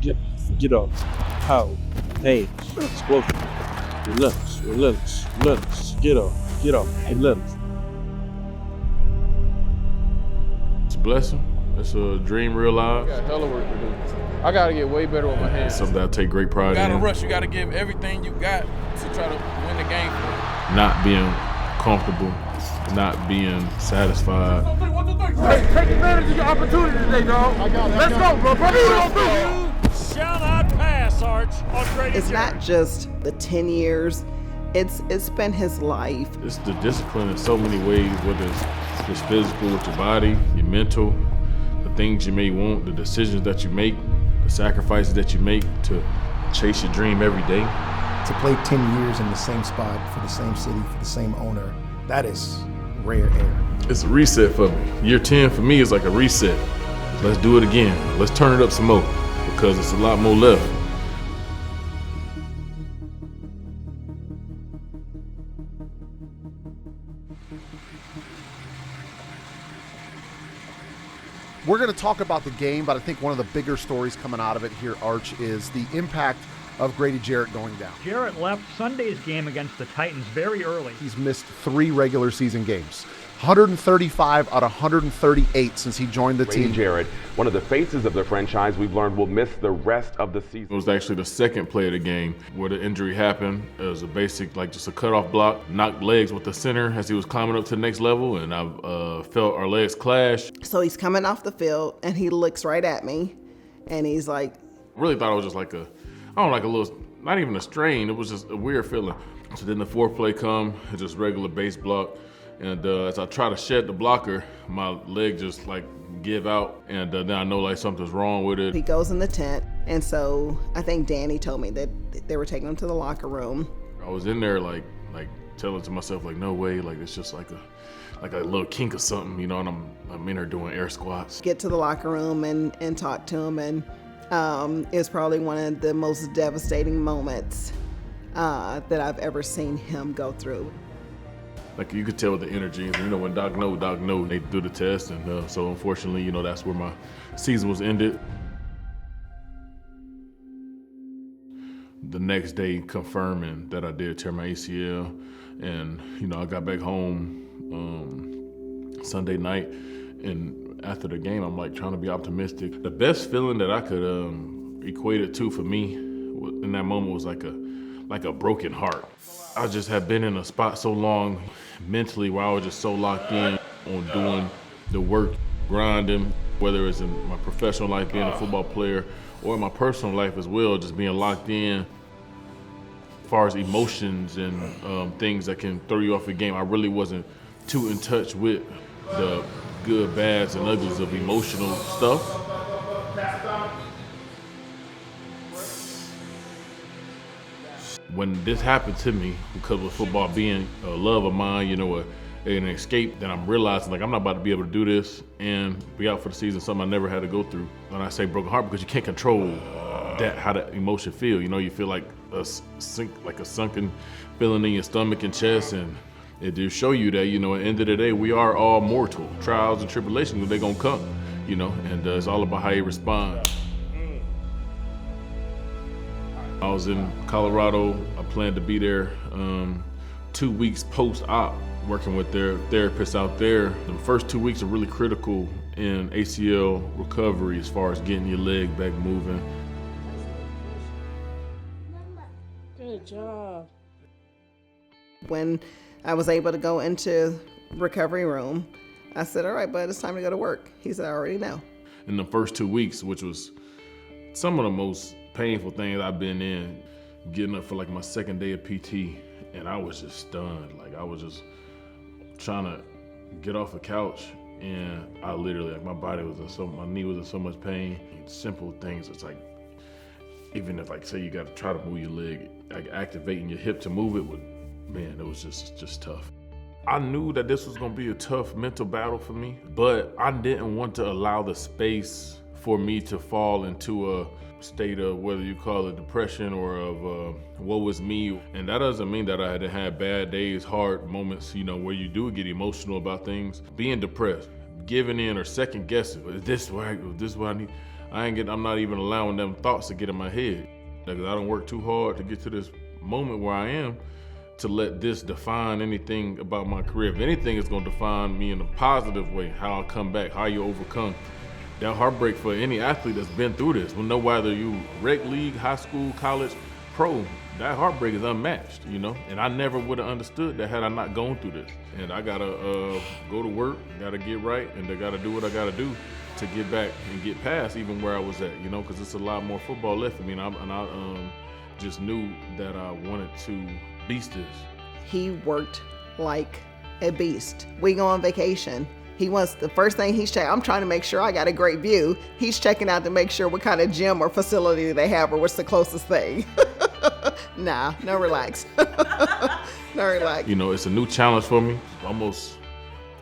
Get off. Power. Pain. Explosion. Relentless. Get off. Relentless. It's a blessing. It's a dream realized. I got hella work to do. I gotta get way better with my hands. It's something that I take great pride in. You gotta rush. You gotta give everything you got to try to win the game. Not being comfortable, not being satisfied. Hey, take advantage of your opportunity today, dog. Let's go, bro. Shall not pass, Arch, on Grady It's Jarrett. not just the 10 years. It's been his life. It's the discipline in so many ways, whether it's physical with your body, your mental, the things you may want, the decisions that you make, the sacrifices that you make to chase your dream every day. To play 10 years in the same spot for the same city, for the same owner, that is rare air. It's a reset for me. Year 10 for me is like a reset. Let's do it again. Let's turn it up some more because it's a lot more left. We're going to talk about the game, but I think one of the bigger stories coming out of it here, Arch, is the impact of Grady Jarrett going down. Jarrett left Sunday's game against the Titans very early. He's missed 3 regular season games, 135 out of 138 since he joined the Grady team. Jarrett, one of the faces of the franchise, we've learned will miss the rest of the season. It was actually the second play of the game where the injury happened. It was a basic, like just a cutoff block, knocked legs with the center as he was climbing up to the next level, and I felt our legs clash. So he's coming off the field and he looks right at me and he's like, I really thought it was just like a little, not even a strain, it was just a weird feeling. So then the fourth play come, it's just regular base block. And as I try to shed the blocker, my leg just like give out, and then I know like something's wrong with it. he goes in the tent. And so I think Danny told me that they were taking him to the locker room. I was in there like telling to myself like, no way, like it's just like a little kink or something, you know, and I'm in there doing air squats. Get to the locker room and talk to him, and it was probably one of the most devastating moments that I've ever seen him go through. Like you could tell with the energy, you know, when Doc know, they do the test, and so unfortunately, you know, that's where my season was ended. The next day confirming that I did tear my ACL, and you know, I got back home Sunday night, and after the game, I'm like trying to be optimistic. The best feeling that I could equate it to for me in that moment was like a broken heart. I just have been in a spot so long mentally where I was just so locked in on doing the work, grinding, whether it's in my professional life being a football player or in my personal life as well, just being locked in as far as emotions and things that can throw you off a game. I really wasn't too in touch with the good, bads, and uglies of emotional stuff. When this happened to me, because of football being a love of mine, you know, an escape, then I'm realizing like I'm not about to be able to do this and be out for the season, something I never had to go through. When I say broken heart, because you can't control that, how that emotion feel. You know, you feel like a sunken feeling in your stomach and chest, and it do show you that, you know, at the end of the day, we are all mortal. Trials and tribulations, they're gonna come, you know, and it's all about how you respond. I was in Colorado. I planned to be there 2 weeks post-op, working with their therapists out there. The first 2 weeks are really critical in ACL recovery as far as getting your leg back moving. Good job. When I was able to go into recovery room, I said, all right, bud, it's time to go to work. He said, I already know. In the first 2 weeks, which was some of the most painful things I've been in, getting up for like my second day of PT, and I was just stunned. Like I was just trying to get off the couch, and I literally, like my knee was in so much pain. Simple things, it's like, even if like say you got to try to move your leg, like activating your hip to move it it was just tough. I knew that this was gonna be a tough mental battle for me, but I didn't want to allow the space for me to fall into a state of, whether you call it depression or of woe was me. And that doesn't mean that I hadn't had bad days, hard moments, you know, where you do get emotional about things. Being depressed, giving in or second guessing. Is this where I go? This is what I need? I'm not even allowing them thoughts to get in my head. Because I don't work too hard to get to this moment where I am to let this define anything about my career. If anything, it's gonna define me in a positive way, how I come back, how you overcome. That heartbreak for any athlete that's been through this, well, no whether you rec league, high school, college, pro, that heartbreak is unmatched, you know? And I never would have understood that had I not gone through this. And I gotta go to work, gotta get right, and I gotta do what I gotta do to get back and get past even where I was at, you know, because it's a lot more football left for me. And I just knew that I wanted to beast this. He worked like a beast. We go on vacation. He wants, the first thing he's checking, I'm trying to make sure I got a great view. He's checking out to make sure what kind of gym or facility they have or what's the closest thing. Nah, no relax. No relax. You know, it's a new challenge for me. Almost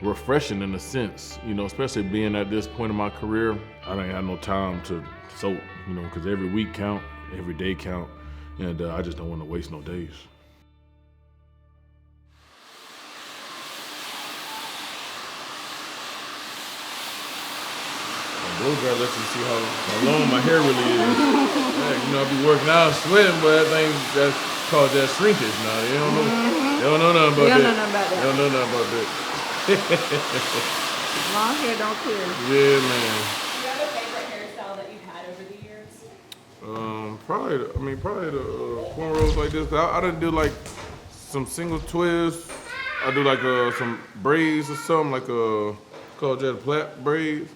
refreshing in a sense, you know, especially being at this point in my career. I didn't have no time to soak, you know, because every week count, every day count, and I just don't want to waste no days. Blow dry lets you see how long my hair really is. Yeah, you know, I be working out, sweating, but that thing that's called that shrinkage now. They don't know nothing about that. They don't know nothing about that. Long hair don't care. Yeah, man. Do you have a favorite hairstyle that you've had over the years? Probably the cornrows like this. I done do like some single twists. I do like some braids or something, like called jet plait braids.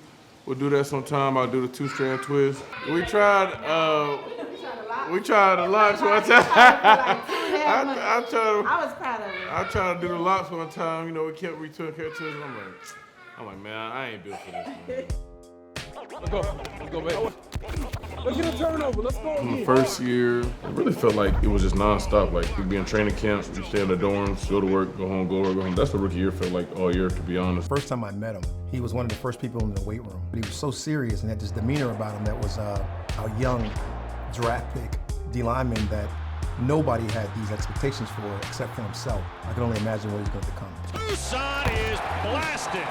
We'll do that sometime. I'll do the 2-strand twist. We tried the locks one time. I I was proud of it. I tried to do the locks one time. You know, we kept twisting. I'm like, man, I ain't built for this, man. Let's go, baby. Let's get a turnover. Let's go again. In the first year, it really felt like it was just nonstop. Like, we'd be in training camps, we stay in the dorms, go to work, go home, go to work, go home. That's what rookie year felt like all year, to be honest. First time I met him, he was one of the first people in the weight room. But he was so serious and had this demeanor about him that was a young draft pick D lineman that nobody had these expectations for except for himself. I can only imagine what he's going to become. Tucson is blasted.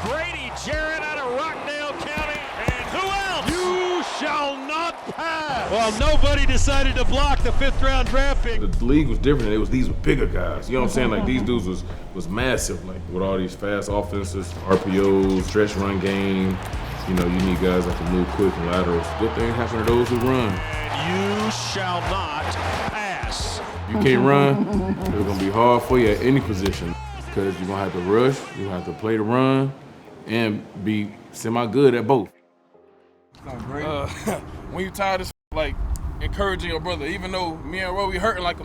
Grady Jarrett out of Rockdale County. And who else? You shall not pass. Well, nobody decided to block the 5th-round draft pick. The league was different. These were bigger guys. You know what I'm saying? Like, these dudes was massive. Like, with all these fast offenses, RPOs, stretch run game. You know, you need guys that can move quick and laterals. Good thing happens to those who run. And you shall not pass. You can't run, it's gonna be hard for you at any position because you're gonna have to rush, you're gonna have to play the run, and be semi-good at both. When you tired of like encouraging your brother, even though me and Roe, we hurting like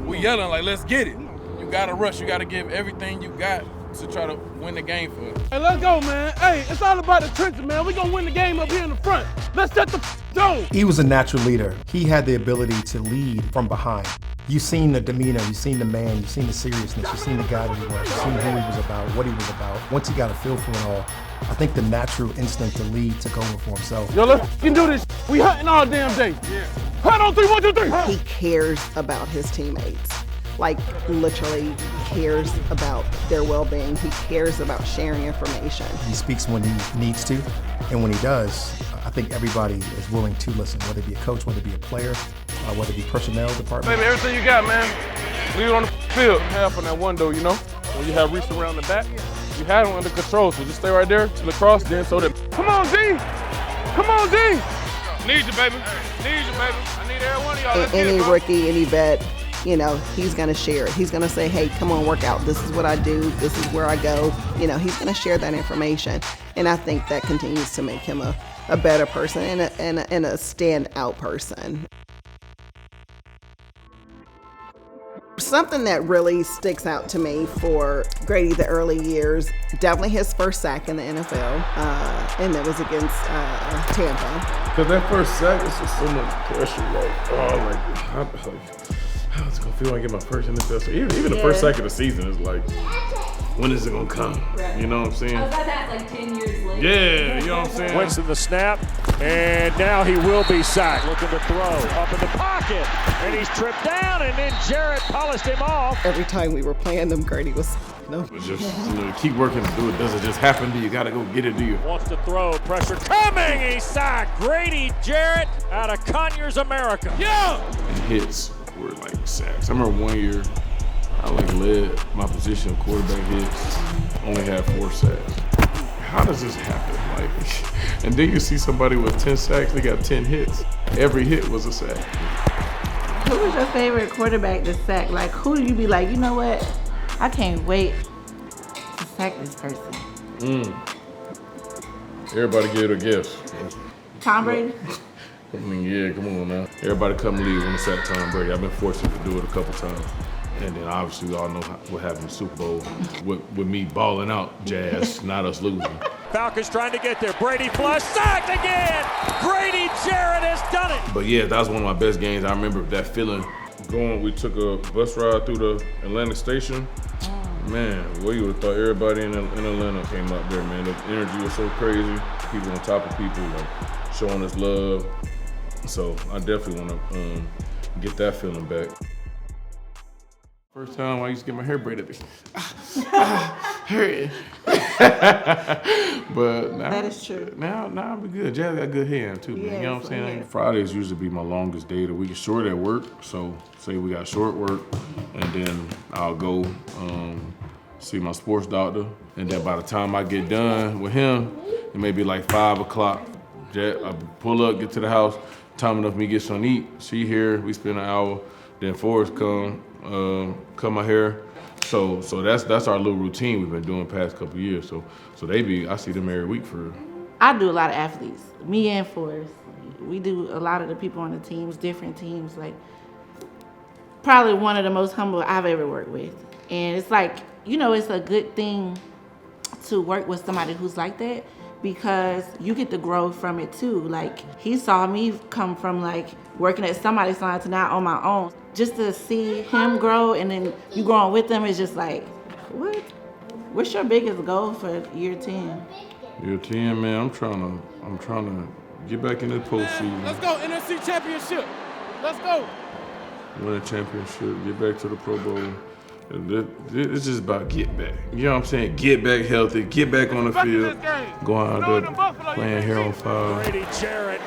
we yelling like, let's get it. You gotta rush, you gotta give everything you got to try to win the game for us. Hey, let's go, man. Hey, it's all about the trenches, man. We gonna win the game up here in the front. Let's set the zone. He was a natural leader. He had the ability to lead from behind. You've seen the demeanor, you've seen the man, you've seen the seriousness, you've seen the guy that he was, you've seen who he was about, what he was about. Once he got a feel for it all, I think the natural instinct to lead took over for himself. Yo, let's do this. We hunting all damn day. Yeah. Hunt on 3, 1, 2, 3. He cares about his teammates. Like, literally cares about their well-being. He cares about sharing information. He speaks when he needs to, and when he does, I think everybody is willing to listen, whether it be a coach, whether it be a player, whether it be personnel department. Baby, everything you got, man. Leave it on the field. Half on that window, you know? When you have reached around the back, you had him under control, so just stay right there to the cross, then so that. Come on, D! Come on, D! Need you, baby. Need you, baby. I need every one of y'all. Any rookie, any vet, you know, he's gonna share it. He's gonna say, hey, come on, work out. This is what I do. This is where I go. You know, he's gonna share that information. And I think that continues to make him a better person and a standout person. Something that really sticks out to me for Grady the early years, definitely his first sack in the NFL, and that was against Tampa. Because that first sack is just so much pressure, how's it gonna feel when I get my first NFL sack? Even the first sack of the season is like, when is it gonna come? Right. You know what I'm saying? I was about to ask, like 10 years later. Yeah, you know what I'm saying? Winston the snap, and now he will be sacked. Looking to throw, up in the pocket, and he's tripped down, and then Jarrett polished him off. Every time we were playing them, Grady was No. But just keep working to do it. Doesn't just happen. You gotta go get it, do you? Wants to throw, pressure coming, he's sacked. Grady Jarrett out of Conyers, America. Yeah! And hits were like sacks. I remember one year I led my position quarterback hits, only had 4 sacks. How does this happen? And then you see somebody with 10 sacks, they got 10 hits. Every hit was a sack. Who was your favorite quarterback to sack? Like, who do you be like, you know what? I can't wait to sack this person. Everybody get a guess. Tom Brady? I mean, yeah, come on now. Everybody come lead when it's at Tom Brady. I've been fortunate to do it a couple times. And then obviously we all know what happened in the Super Bowl with me balling out, Jazz, not us losing. Falcons trying to get there. Brady flush, sacked again! Grady Jarrett has done it! But yeah, that was one of my best games. I remember that feeling. We took a bus ride through the Atlantic Station. Man, well, you would have thought everybody in Atlanta came out there, man. The energy was so crazy. People on top of people, like showing us love. So I definitely want to get that feeling back. First time I used to get my hair braided. Hurt. But now, That is true. Now I'll be good. Jazz got good hair too, man. Yes, You know what I'm saying? yes. Fridays usually be my longest day of the week. It's short at work, so say we got short work, and then I'll go see my sports doctor, and then by the time I get done with him, it may be like 5 o'clock. I pull up, get to the house, time enough for me to get something to eat. She here, we spend an hour. Then Forrest come cut my hair. So that's our little routine we've been doing the past couple of years. So I see them every week for. I do a lot of athletes, me and Forrest. We do a lot of the people on the teams, different teams. Like, probably one of the most humble I've ever worked with. And it's like, it's a good thing to work with somebody who's like that, because you get to grow from it too. Like, he saw me come from like working at somebody's line to now on my own. Just to see him grow and then you growing with him is just like, what? What's your biggest goal for year 10? Year 10, man, I'm trying to get back in the postseason. Let's go, NFC Championship. Let's go. Win a championship, get back to the Pro Bowl. It's just about get back. You know what I'm saying? Get back healthy, get back on the field, go out there playing hair on fire. Grady Jarrett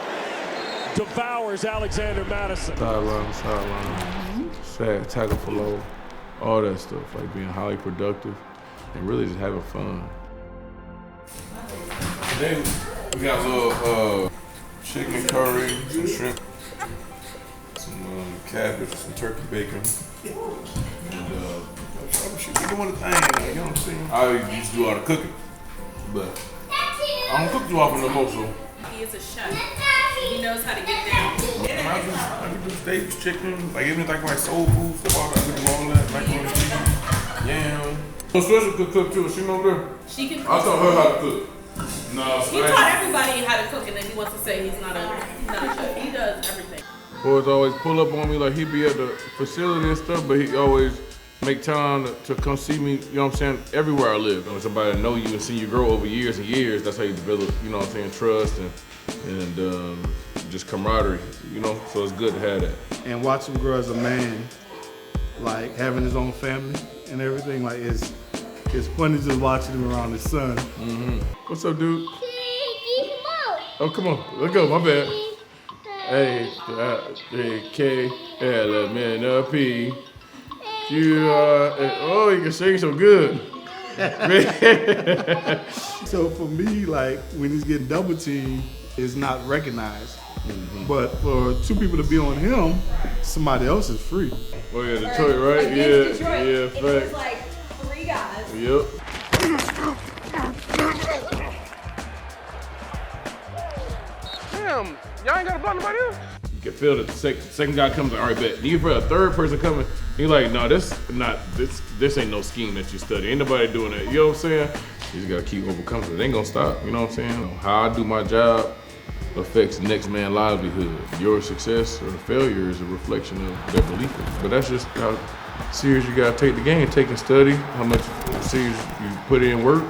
devours Alexander Madison. Sideline, sack, tackle for low, all that stuff, like being highly productive and really just having fun. Today we got a little chicken curry, some shrimp, some cabbage, some turkey bacon, and she be doing the thing, you know what I'm saying? I used to do all the cooking, but I don't cook too often no more, so. He is a chef. He knows how to get down. I can do steaks, chicken, like even like soul food stuff, all that, I can do all that, macaroni and cheese, yam. So Swisher could cook too, she know there? She can cook. I taught her how to cook. No, He taught everybody how to cook, and then he wants to say he's not a chef. He does everything. Boys always pull up on me, like he be at the facility and stuff, but he always make time to come see me, you know what I'm saying, everywhere I live. When somebody know you and see you grow over years and years, that's how you develop, you know what I'm saying, trust and just camaraderie, you know, so it's good to have that. And watch him grow as a man, like having his own family and everything, like it's funny just watching him around his son. Mm-hmm. What's up, dude? Oh, come on, let's go, my bad. Hey, K, L-M-N-P. You you can sing so good. So for me, like when he's getting double teamed, it's not recognized. Mm-hmm. But for 2 people to be on him, somebody else is free. Oh yeah, Detroit, right? Yeah, Detroit. yeah, It fact. was like 3 guys. Yep. Damn, y'all ain't got to block nobody else? You can feel that the second guy comes, like, all right, bet. You feel a third person coming, he like, no, this ain't no scheme that you study. Ain't nobody doing that. You know what I'm saying? You just gotta keep overcoming it. It ain't gonna stop, you know what I'm saying? How I do my job affects the next man's livelihood. Your success or failure is a reflection of their belief in it. But that's just how serious you gotta take the game, take and study, how much serious you put in work,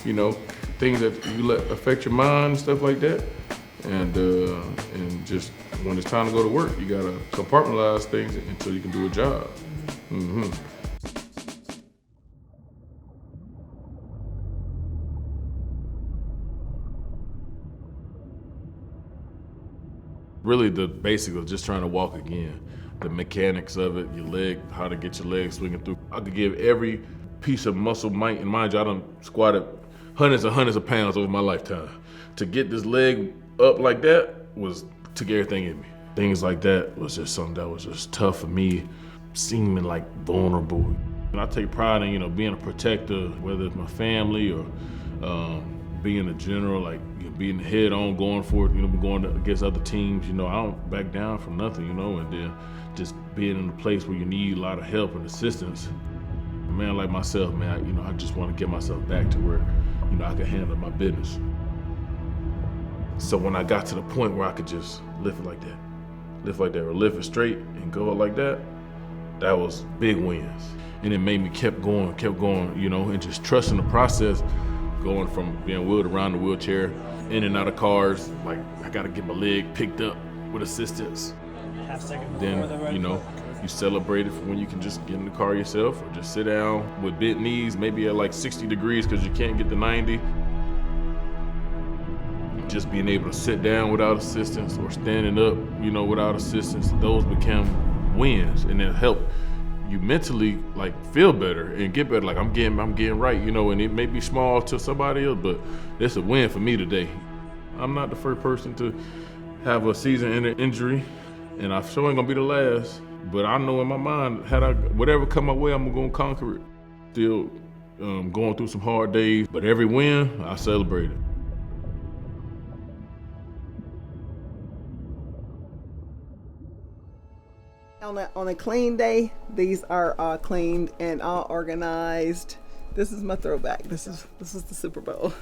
you know, things that you let affect your mind and stuff like that. And just when it's time to go to work, you gotta compartmentalize things until you can do a job. Mm-hmm. Really the basics of just trying to walk again. The mechanics of it, your leg, how to get your legs swinging through. I could give every piece of muscle might, and mind you, I done squatted hundreds of pounds over my lifetime. To get this leg up like that took everything in me. Things like that was just something that was just tough for me, seeming like vulnerable. And I take pride in, being a protector, whether it's my family or being a general, like being head on, going for it, going against other teams. I don't back down from nothing, and then just being in a place where you need a lot of help and assistance. A man like myself, man, I just want to get myself back to where, I can handle my business. So when I got to the point where I could just lift it like that, or lift it straight and go like that was big wins. And it made me kept going, and just trusting the process, going from being wheeled around the wheelchair, in and out of cars, like I gotta get my leg picked up with assistance. Then, you celebrate it for when you can just get in the car yourself or just sit down with bent knees, maybe at like 60 degrees because you can't get to 90. Just being able to sit down without assistance or standing up, without assistance, those become wins, and it help you mentally like feel better and get better. Like I'm getting right, and it may be small to somebody else, but it's a win for me today. I'm not the first person to have a season-ending injury, and I sure ain't gonna be the last. But I know in my mind, whatever come my way, I'm gonna conquer it. Still going through some hard days, but every win, I celebrate it. On a clean day, these are all cleaned and all organized. This is my throwback. This is the Super Bowl.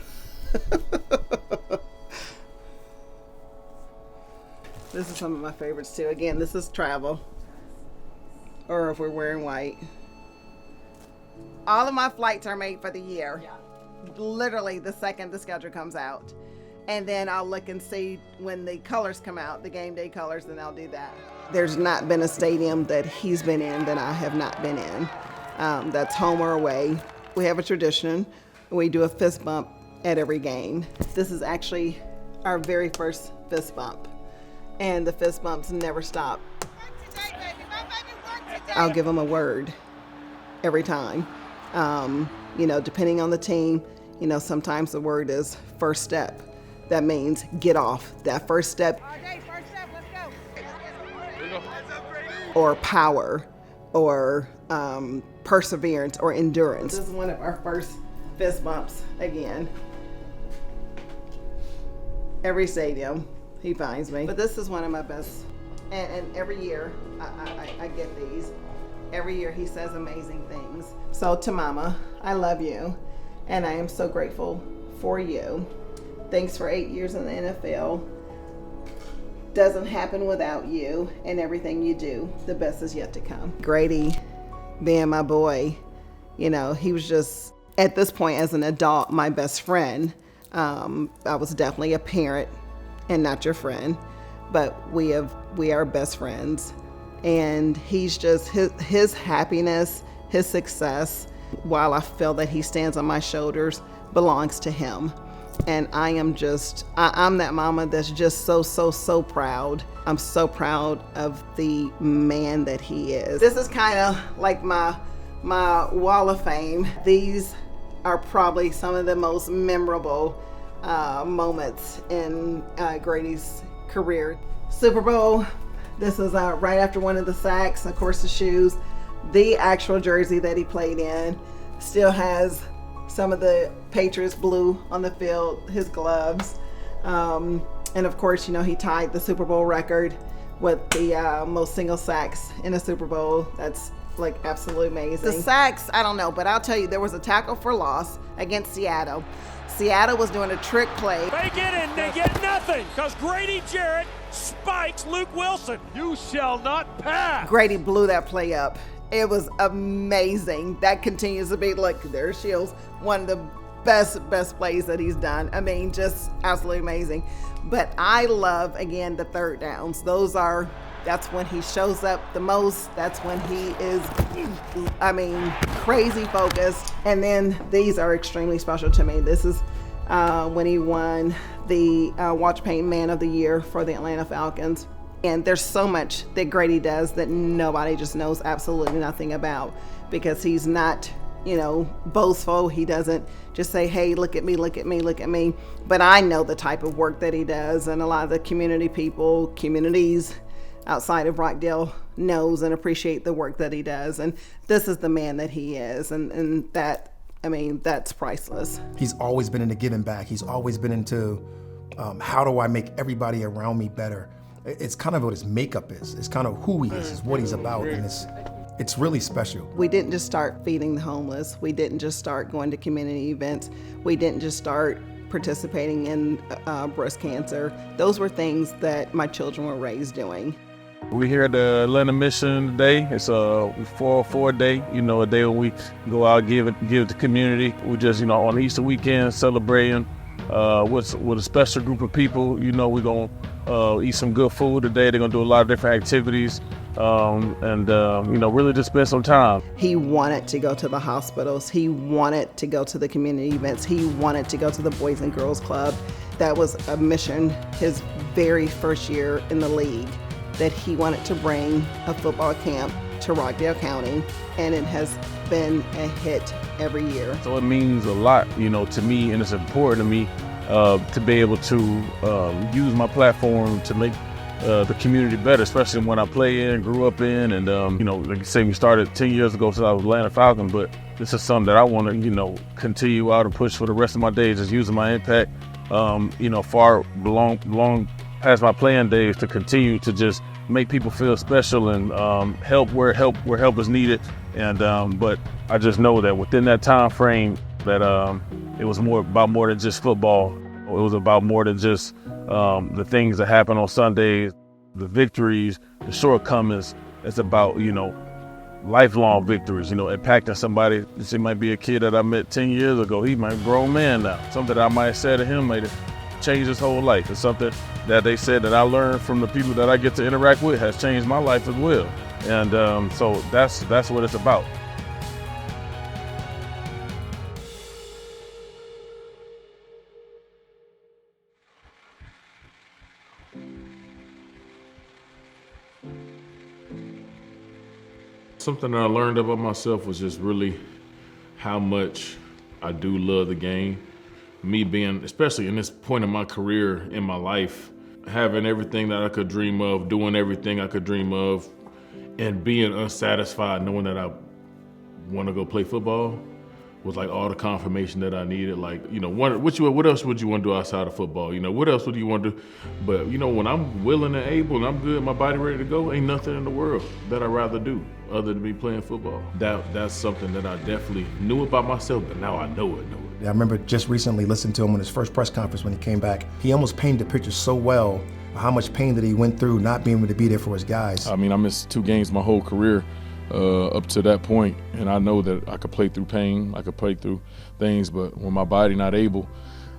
This is some of my favorites too. Again, this is travel, or if we're wearing white. All of my flights are made for the year. Literally the second the schedule comes out. And then I'll look and see when the colors come out, the game day colors, and I'll do that. There's not been a stadium that he's been in that I have not been in. That's home or away. We have a tradition. We do a fist bump at every game. This is actually our very first fist bump. And the fist bumps never stop. I'll give him a word every time. Depending on the team, sometimes the word is first step. That means get off. That first step. Or power, or perseverance, or endurance. This is one of our first fist bumps again. Every stadium, he finds me. But this is one of my best, and every year I get these. Every year he says amazing things. So to Mama, I love you, and I am so grateful for you. Thanks for 8 years in the NFL. Doesn't happen without you and everything you do. The best is yet to come. Grady, being my boy, he was just, at this point as an adult, my best friend. I was definitely a parent and not your friend, but we are best friends. And he's just, his happiness, his success, while I feel that he stands on my shoulders, belongs to him. And I'm that mama that's just so proud. I'm so proud of the man that he is. This is kind of like my wall of fame. These are probably some of the most memorable moments in Grady's career. Super Bowl, this is right after one of the sacks, of course the shoes. The actual jersey that he played in still has some of the Patriots blue on the field, his gloves. And of course, he tied the Super Bowl record with the most single sacks in a Super Bowl. That's like absolutely amazing. The sacks, I don't know, but I'll tell you, there was a tackle for loss against Seattle. Seattle was doing a trick play. Fake it and they get nothing because Grady Jarrett spikes Luke Wilson. You shall not pass. Grady blew that play up. It was amazing. That continues to be, look, there's Shields, one of the best plays that he's done. I mean, just absolutely amazing. But I love, again, the third downs. That's when he shows up the most. That's when he is, crazy focused. And then these are extremely special to me. This is when he won the Watch Paint Man of the Year for the Atlanta Falcons. And there's so much that Grady does that nobody just knows absolutely nothing about, because he's not, boastful. He doesn't just say, hey, look at me, look at me, look at me. But I know the type of work that he does, and a lot of the communities outside of Rockdale knows and appreciate the work that he does. And this is the man that he is. And that's priceless. He's always been into giving back. He's always been into how do I make everybody around me better? It's kind of what his makeup is. It's kind of who he is what he's about. And it's really special. We didn't just start feeding the homeless. We didn't just start going to community events. We didn't just start participating in breast cancer. Those were things that my children were raised doing. We're here at the Atlanta Mission today. It's a 404 day, a day when we go out, give to the community. We just, on Easter weekend, celebrating with a special group of people. We're going to eat some good food today. They're going to do a lot of different activities and really just spend some time. He wanted to go to the hospitals. He wanted to go to the community events. He wanted to go to the Boys and Girls Club. That was a mission his very first year in the league, that he wanted to bring a football camp to Rockdale County, and it has been a hit every year. So it means a lot, to me, and it's important to me to be able to use my platform to make the community better, especially when I play in, grew up in, and like you say, we started 10 years ago since I was Atlanta Falcon, but this is something that I want to, continue out and push for the rest of my days, just using my impact, far long past my playing days, to continue to just make people feel special and help where help is needed. And but I just know that within that time frame that it was about more than just football. It was about more than just the things that happen on Sundays, the victories, the shortcomings. It's about, lifelong victories, impacting somebody. It might be a kid that I met 10 years ago. He might be a grown man now. Something that I might have said to him might have changed his whole life. It's something that they said that I learned from the people that I get to interact with has changed my life as well. And so that's what it's about. Something that I learned about myself was just really how much I do love the game. Me being, especially in this point in my career, in my life, having everything that I could dream of, doing everything I could dream of, and being unsatisfied knowing that I want to go play football was like all the confirmation that I needed. Like, what else would you want to do outside of football? What else would you want to do? But, when I'm willing and able and I'm good, my body ready to go, ain't nothing in the world that I'd rather do other than be playing football. That's something that I definitely knew about myself, but now I know it. I remember just recently listening to him on his first press conference when he came back. He almost painted the picture so well of how much pain that he went through not being able to be there for his guys. I missed 2 games my whole career up to that point, and I know that I could play through pain, I could play through things, but when my body not able,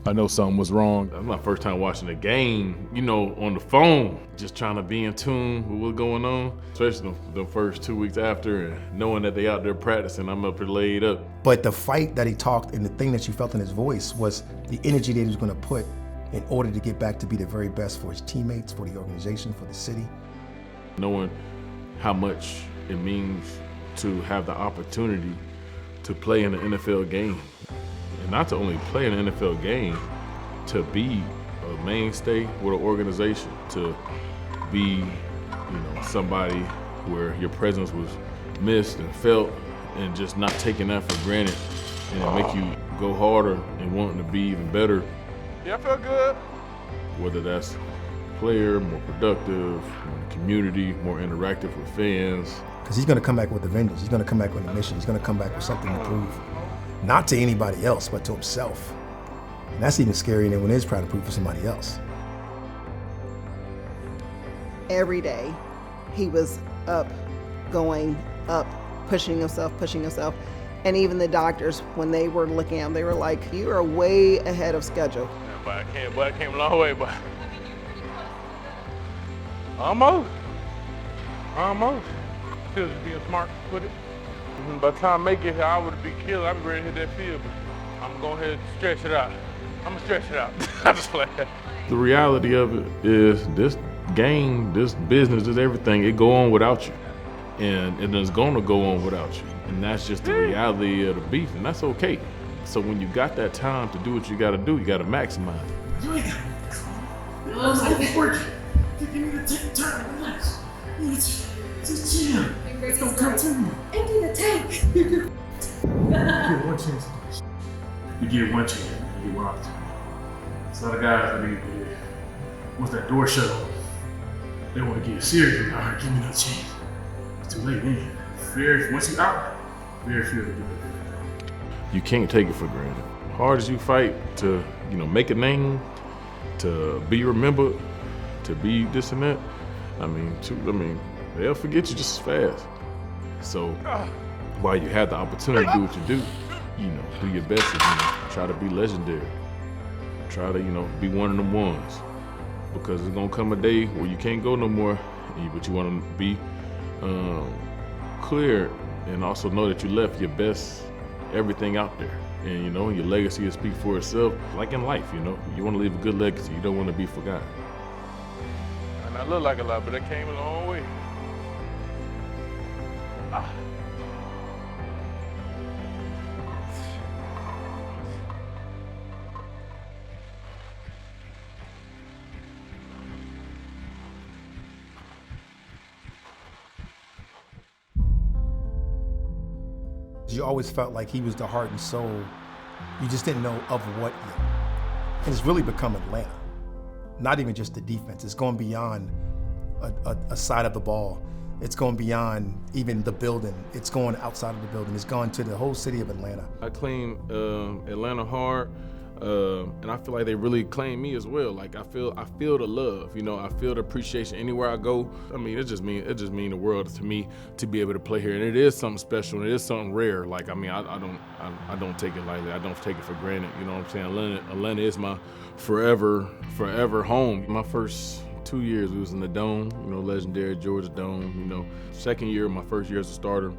I know something was wrong. That was my first time watching a game, on the phone, just trying to be in tune with what's going on, especially the first 2 weeks after, and knowing that they out there practicing, I'm up here laid up. But the fight that he talked and the thing that you felt in his voice was the energy that he was going to put in order to get back to be the very best for his teammates, for the organization, for the city. Knowing how much it means to have the opportunity to play in an NFL game. And not to only play in an NFL game, to be a mainstay with an organization, to be, somebody where your presence was missed and felt, and just not taking that for granted, and make you go harder and wanting to be even better. Yeah, I feel good. Whether that's player, more productive, more community, more interactive with fans. Because he's going to come back with a vengeance. He's going to come back with a mission. He's going to come back with something to prove. Not to anybody else, but to himself. And that's even scarier than when he's trying to prove for somebody else. Every day, he was up, going up, pushing himself. And even the doctors, when they were looking at him, they were like, you are way ahead of schedule. But I came a long way, but almost. Still just being smart with it. By the time I make it here, I would be killed. I'd be ready to hit that field. But I'm going to go ahead and stretch it out. I'm gonna stretch it out. I'm just playing. The reality of it is this game, this business, this everything, it go on without you. And it's gonna go on without you. And that's just the reality of the beast, and that's okay. So when you got that time to do what you gotta do, you gotta maximize it. You ain't gotta make this call. It looks like it's working. You need to take time, relax. It's chill. It's gonna come to you. Empty the tank. You get one chance. You get one chance. You get one opportunity. Some of the guys, once that door shut on, they want to get serious. All right, give me another chance. It's too late then. Once you out, very few to get back. You can't take it for granted. Hard as you fight to, make a name, to be remembered, to be this and that, they'll forget you just as fast. So while you have the opportunity to do what you do, do your best to try to be legendary. Try to, be one of them ones. Because there's gonna come a day where you can't go no more, but you wanna be clear and also know that you left your best everything out there. And your legacy will speak for itself. Like in life, you wanna leave a good legacy. You don't wanna be forgotten. And I look like a lot, but that came a long way. You always felt like he was the heart and soul. You just didn't know of what yet. And it's really become Atlanta. Not even just the defense. It's going beyond a side of the ball. It's going beyond even the building. It's going outside of the building. It's gone to the whole city of Atlanta. I claim Atlanta hard, and I feel like they really claim me as well. Like I feel the love, I feel the appreciation anywhere I go. It just mean the world to me to be able to play here, and it is something special, and it is something rare. Like I don't take it lightly. I don't take it for granted. You know what I'm saying? Atlanta is my forever home. My first 2 years we was in the Dome, legendary Georgia Dome. Second year, my first year as a starter,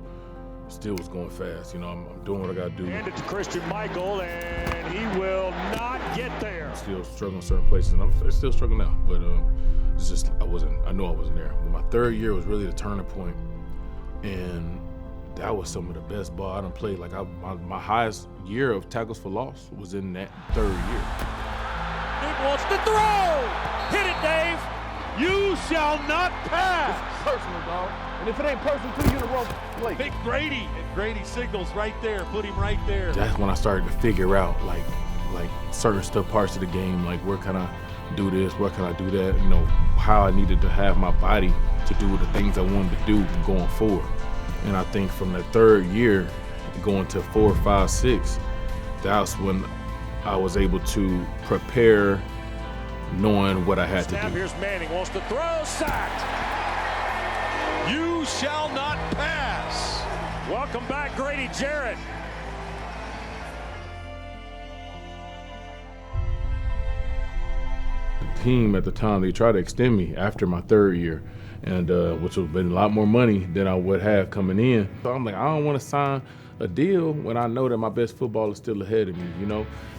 still was going fast. I'm doing what I got to do. And it's Christian Michael, and he will not get there. I'm still struggling in certain places, and I'm still struggling now. But it's just I know I wasn't there. But my third year was really the turning point, and that was some of the best ball I done played. Like my highest year of tackles for loss was in that third year. Newton wants to throw. Hit it, Dave. You shall not pass. It's personal, dog. And if it ain't personal to you, in the wrong place. Pick Grady, and Grady signals right there. Put him right there. That's when I started to figure out like certain parts of the game, like where can I do this, where can I do that, how I needed to have my body to do the things I wanted to do going forward. And I think from the third year, going to 4, 5, 6, that's when I was able to prepare knowing what I had to do. Here's Manning, wants to throw, sacked. You shall not pass. Welcome back, Grady Jarrett. The team at the time, they tried to extend me after my third year, and which would have been a lot more money than I would have coming in. So I'm like, I don't want to sign a deal when I know that my best football is still ahead of me,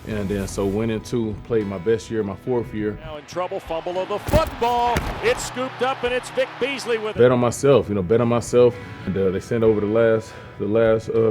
And then so went into played my best year, my fourth year. Now in trouble, fumble of the football. It's scooped up, and it's Vic Beasley with it. Bet on myself, bet on myself. And they sent over the last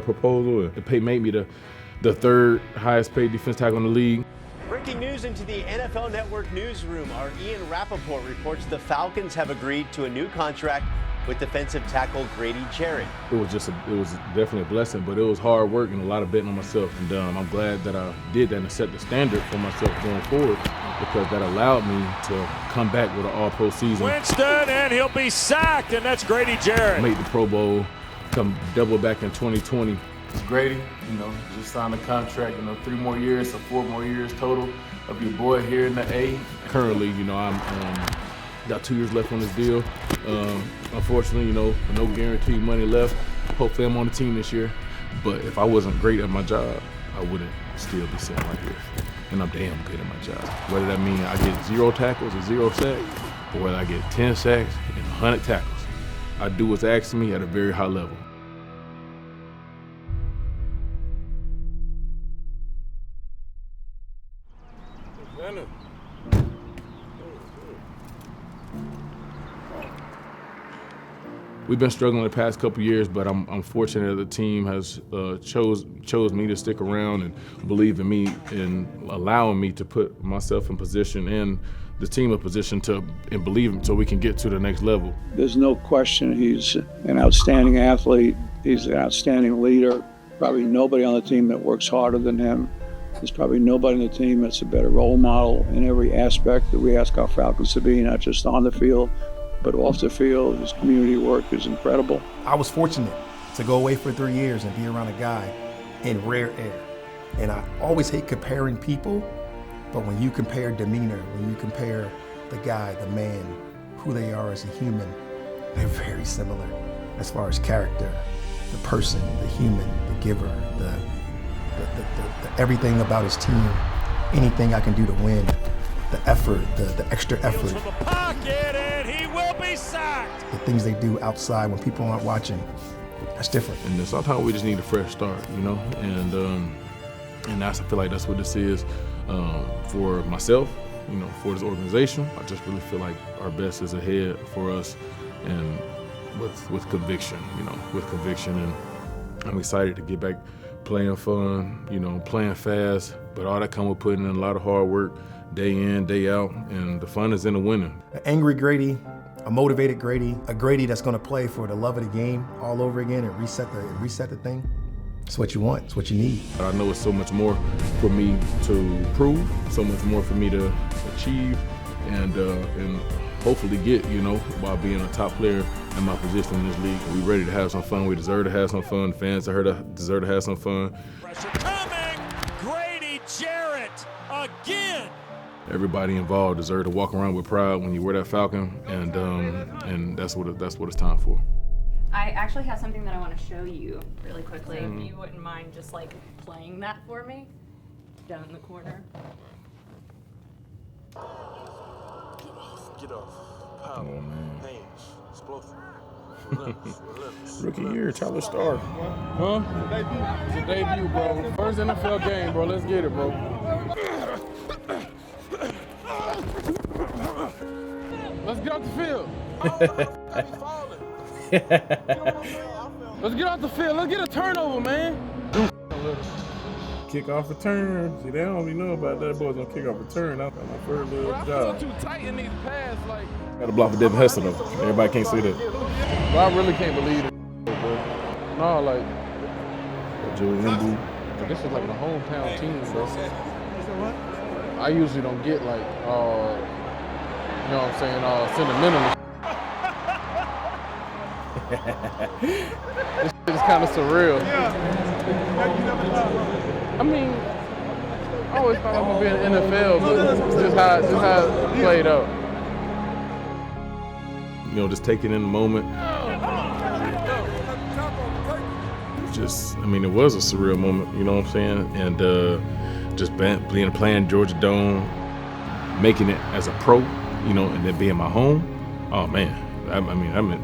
proposal. They made me the third highest paid defense tackle in the league. Breaking news into the NFL Network newsroom. Our Ian Rappaport reports the Falcons have agreed to a new contract with defensive tackle Grady Jarrett. It was definitely a blessing, but it was hard work and a lot of betting on myself. And I'm glad that I did that and set the standard for myself going forward, because that allowed me to come back with an all-pro season. Winston, and he'll be sacked, and that's Grady Jarrett. Make the Pro Bowl, come double back in 2020. It's Grady, just signed a contract, 3 more years, so 4 more years total of your boy here in the A. Currently, I'm got 2 years left on this deal. Unfortunately, no guaranteed money left. Hopefully I'm on the team this year. But if I wasn't great at my job, I wouldn't still be sitting right here. And I'm damn good at my job. Whether that means I get 0 tackles or 0 sacks, or whether I get 10 sacks and 100 tackles, I do what's asked of me at a very high level. We've been struggling the past couple years, but I'm fortunate that the team has chose me to stick around and believe in me and allowing me to put myself in position and the team in position and believe him so we can get to the next level. There's no question he's an outstanding athlete. He's an outstanding leader. Probably nobody on the team that works harder than him. There's probably nobody on the team that's a better role model in every aspect that we ask our Falcons to be, not just on the field, but off the field. His community work is incredible. I was fortunate to go away for 3 years and be around a guy in rare air. And I always hate comparing people, but when you compare demeanor, when you compare the guy, the man, who they are as a human, they're very similar as far as character, the person, the human, the giver, the everything about his team, anything I can do to win, the effort, the extra effort. From the pocket, and he will be sacked. The things they do outside when people aren't watching, that's different. And sometimes we just need a fresh start, you know, and I feel like that's what this is for myself, you know, for this organization. I just really feel like our best is ahead for us, and with conviction, you know, with conviction, and I'm excited to get back playing fun, you know, playing fast, but all that comes with putting in a lot of hard work, day in, day out, and the fun is in the winning. An angry Grady, a motivated Grady, a Grady that's gonna play for the love of the game all over again and reset the thing. It's what you want, it's what you need. I know it's so much more for me to prove, so much more for me to achieve, and hopefully get, you know, while being a top player in my position in this league. We're ready to have some fun. We deserve to have some fun. Fans deserve to have some fun. Pressure coming. Grady Jarrett again. Everybody involved deserves to walk around with pride when you wear that Falcon, and that's what it's time for. I actually have something that I want to show you really quickly. If you wouldn't mind just like playing that for me down in the corner. Get off. Power. Hands. Explosive. Rookie year, Tyler Starr. Huh? It's a debut, bro. First NFL game, bro. Let's get it, bro. Let's get off the field. Let's get off the field. Let's get a turnover, man. Kick off return. See, they don't even know about that. Boys gonna kick off return. That's my first little I job. feel too tight in these pads, like. Got to block for Devin Hester, though. Everybody can't see that. But I really can't believe it, bro. No, like. This is like the hometown team, bro. I usually don't get like, you know what I'm saying, sentimental. This shit is kind of surreal. I mean, I always thought I was gonna be in the NFL, but it's just how it played out. You know, just taking in the moment. It was a surreal moment, you know what I'm saying? And just playing Georgia Dome, making it as a pro, you know, and then being my home. Oh man,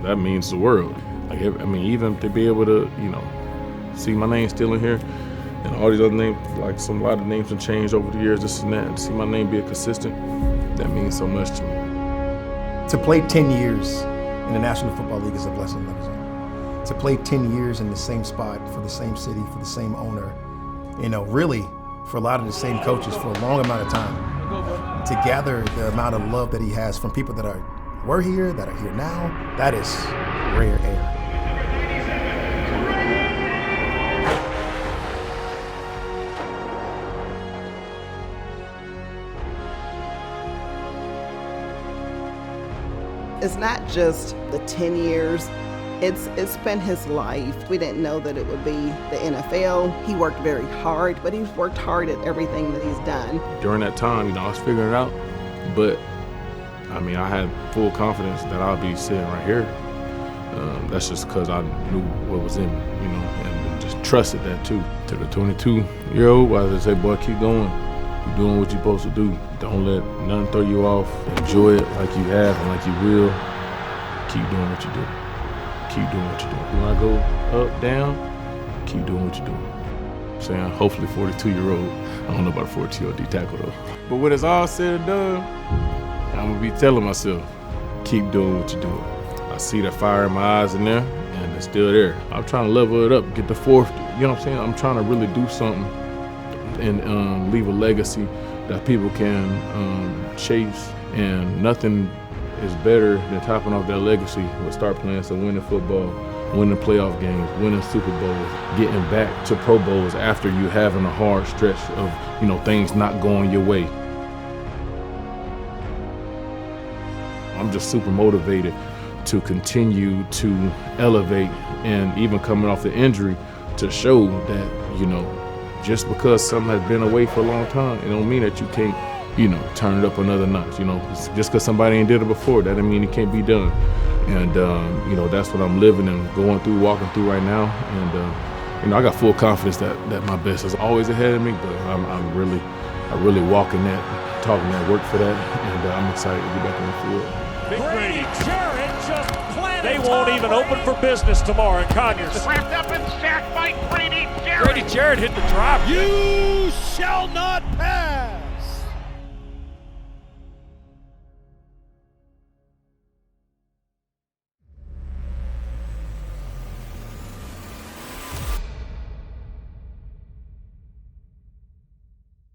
that means the world. Like, even to be able to, you know, see my name still in here, and all these other names, like a lot of names have changed over the years, this and that, and to see my name be a consistent, that means so much to me. To play 10 years in the National Football League is a blessing, ladies and gentlemen. To play 10 years in the same spot, for the same city, for the same owner, you know, really for a lot of the same coaches for a long amount of time. To gather the amount of love that he has from people that were here, that are here now, that is rare air. It's not just the 10 years, it's been his life. We didn't know that it would be the NFL. He worked very hard, but he's worked hard at everything that he's done. During that time, you know, I was figuring it out, but I had full confidence that I'll be sitting right here. That's just because I knew what was in me, you know, and just trusted that too. To the 22-year-old, I just say, boy, keep going. You're doing what you're supposed to do. Don't let nothing throw you off. Enjoy it like you have and like you will. Keep doing what you do. Keep doing what you're doing. When I go up, down, keep doing what you're doing. I'm saying, hopefully 42-year-old. I don't know about a 42-year-old D-tackle though. But when it's all said and done, I'm gonna be telling myself, keep doing what you're doing. I see the fire in my eyes in there, and it's still there. I'm trying to level it up, get the fourth, you know what I'm saying? I'm trying to really do something and leave a legacy that people can chase, and nothing is better than topping off that legacy with start playing some winning football, winning playoff games, winning Super Bowls, getting back to Pro Bowls after you having a hard stretch of, you know, things not going your way. I'm just super motivated to continue to elevate, and even coming off the injury to show that, you know, just because something has been away for a long time, it don't mean that you can't, you know, turn it up another notch. You know, just because somebody ain't did it before, that doesn't mean it can't be done. And you know, that's what I'm living and going through, walking through right now. And you know, I got full confidence that my best is always ahead of me. But I'm really walking that, talking that work for that, and I'm excited to get back on the field. Grady Jarrett just planted. They won't even open for business tomorrow in Conyers. Wrapped up and sacked by Grady Jarrett. Grady Jarrett hit the drop. You shall not